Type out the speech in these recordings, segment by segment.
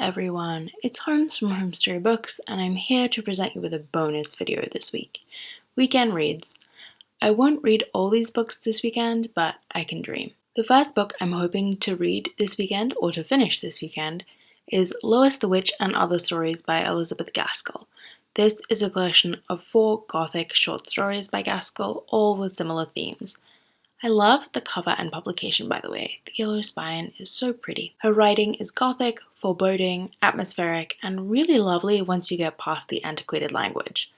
everyone, it's Holmes from Home Story Books, and I'm here to present you with a bonus video this week. Weekend reads. I won't read all these books this weekend, but I can dream. The first book I'm hoping to read this weekend, or to finish this weekend, is Lois the Witch and Other Stories by Elizabeth Gaskell. This is a collection of 4 gothic short stories by Gaskell, all with similar themes. I love the cover and publication, by the way. The yellow spine is so pretty. Her writing is gothic, foreboding, atmospheric, and really lovely once you get past the antiquated language.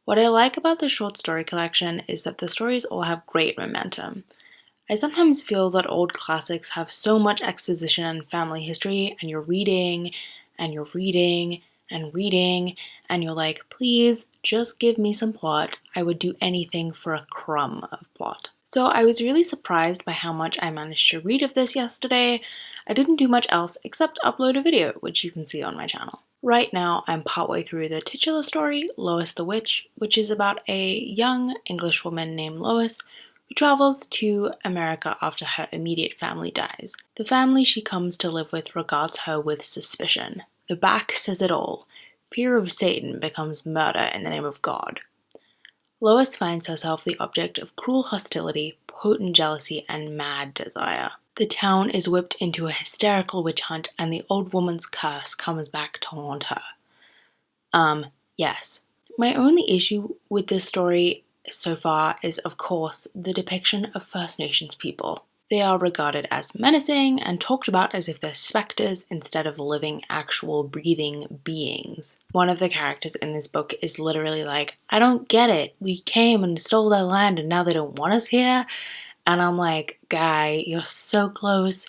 What I like about the short story collection is that the stories all have great momentum. I sometimes feel that old classics have so much exposition and family history, and you're reading, and you're reading, and reading, and you're like, please, just give me some plot. I would do anything for a crumb of plot. So I was really surprised by how much I managed to read of this yesterday. I didn't do much else except upload a video, which you can see on my channel. Right now, I'm partway through the titular story, Lois the Witch, which is about a young English woman named Lois who travels to America after her immediate family dies. The family she comes to live with regards her with suspicion. The back says it all. Fear of Satan becomes murder in the name of God. Lois finds herself the object of cruel hostility, potent jealousy, and mad desire. The town is whipped into a hysterical witch hunt, and the old woman's curse comes back to haunt her. Yes. My only issue with this story so far is, of course, the depiction of First Nations people. They are regarded as menacing and talked about as if they're specters instead of living, actual, breathing beings. One of the characters in this book is literally like, I don't get it. We came and stole their land and now they don't want us here. And I'm like, guy, you're so close,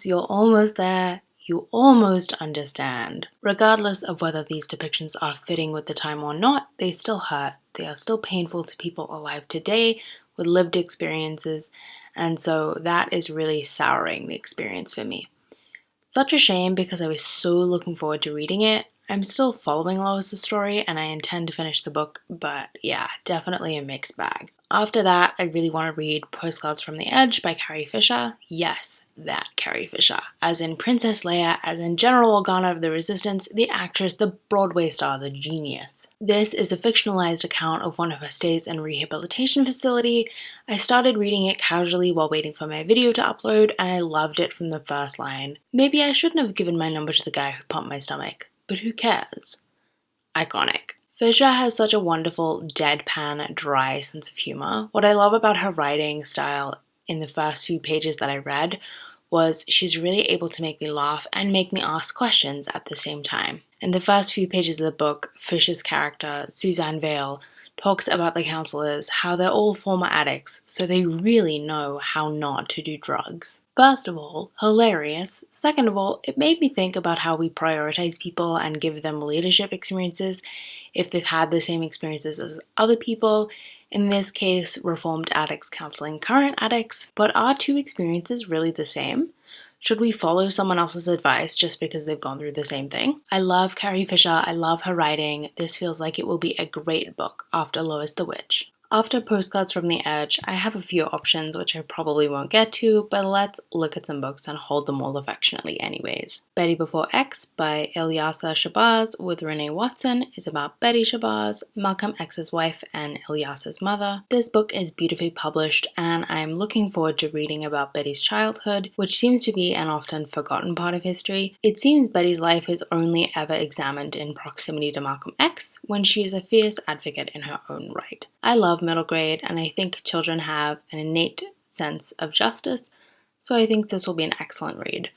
you're almost there. You almost understand. Regardless of whether these depictions are fitting with the time or not, they still hurt. They are still painful to people alive today with lived experiences, and so that is really souring the experience for me. Such a shame because I was so looking forward to reading it. I'm still following Lois' story and I intend to finish the book, but yeah, definitely a mixed bag. After that, I really want to read Postcards from the Edge by Carrie Fisher. Yes, that Carrie Fisher. As in Princess Leia, as in General Organa of the Resistance, the actress, the Broadway star, the genius. This is a fictionalized account of one of her stays in a rehabilitation facility. I started reading it casually while waiting for my video to upload, and I loved it from the first line. Maybe I shouldn't have given my number to the guy who pumped my stomach, but who cares? Iconic. Fisher has such a wonderful, deadpan, dry sense of humor. What I love about her writing style in the first few pages that I read was she's really able to make me laugh and make me ask questions at the same time. In the first few pages of the book, Fisher's character, Suzanne Vale, talks about the counselors, how they're all former addicts, so they really know how not to do drugs. First of all, hilarious. Second of all, it made me think about how we prioritize people and give them leadership experiences if they've had the same experiences as other people. In this case, reformed addicts counseling current addicts. But are 2 experiences really the same? Should we follow someone else's advice just because they've gone through the same thing? I love Carrie Fisher. I love her writing. This feels like it will be a great book after Lois the Witch. After Postcards from the Edge, I have a few options which I probably won't get to, but let's look at some books and hold them all affectionately anyways. Betty Before X by Ilyasah Shabazz with Renee Watson is about Betty Shabazz, Malcolm X's wife and Ilyasah's mother. This book is beautifully published and I'm looking forward to reading about Betty's childhood, which seems to be an often forgotten part of history. It seems Betty's life is only ever examined in proximity to Malcolm X when she is a fierce advocate in her own right. I love middle grade, and I think children have an innate sense of justice, so I think this will be an excellent read.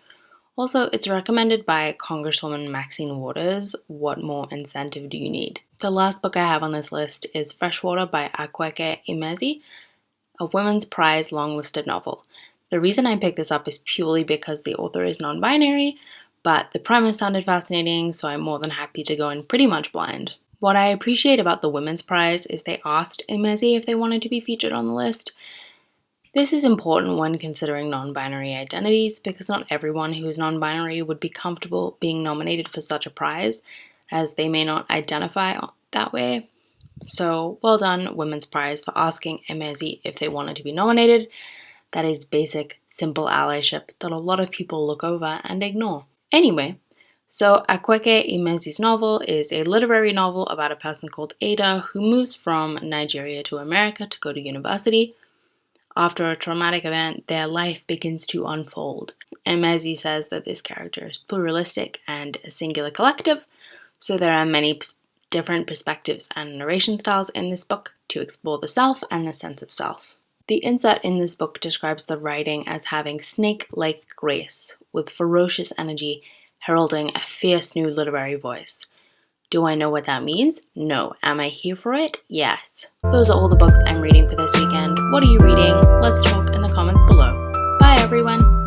Also, it's recommended by Congresswoman Maxine Waters. What more incentive do you need? The last book I have on this list is Freshwater by Akwaeke Emezi, a women's prize long-listed novel. The reason I picked this up is purely because the author is non-binary, but the premise sounded fascinating, so I'm more than happy to go in pretty much blind. What I appreciate about the Women's Prize is they asked Emezi if they wanted to be featured on the list. This is important when considering non-binary identities because not everyone who is non-binary would be comfortable being nominated for such a prize, as they may not identify that way. So, well done, Women's Prize, for asking Emezi if they wanted to be nominated. That is basic, simple allyship that a lot of people look over and ignore. Anyway, So Akwaeke Emezi's novel is a literary novel about a person called Ada who moves from Nigeria to America to go to university. After a traumatic event, their life begins to unfold. Emezi says that this character is pluralistic and a singular collective, so there are many different perspectives and narration styles in this book to explore the self and the sense of self. The insert in this book describes the writing as having snake-like grace, with ferocious energy heralding a fierce new literary voice. Do I know what that means? No. Am I here for it? Yes. Those are all the books I'm reading for this weekend. What are you reading? Let's talk in the comments below. Bye everyone!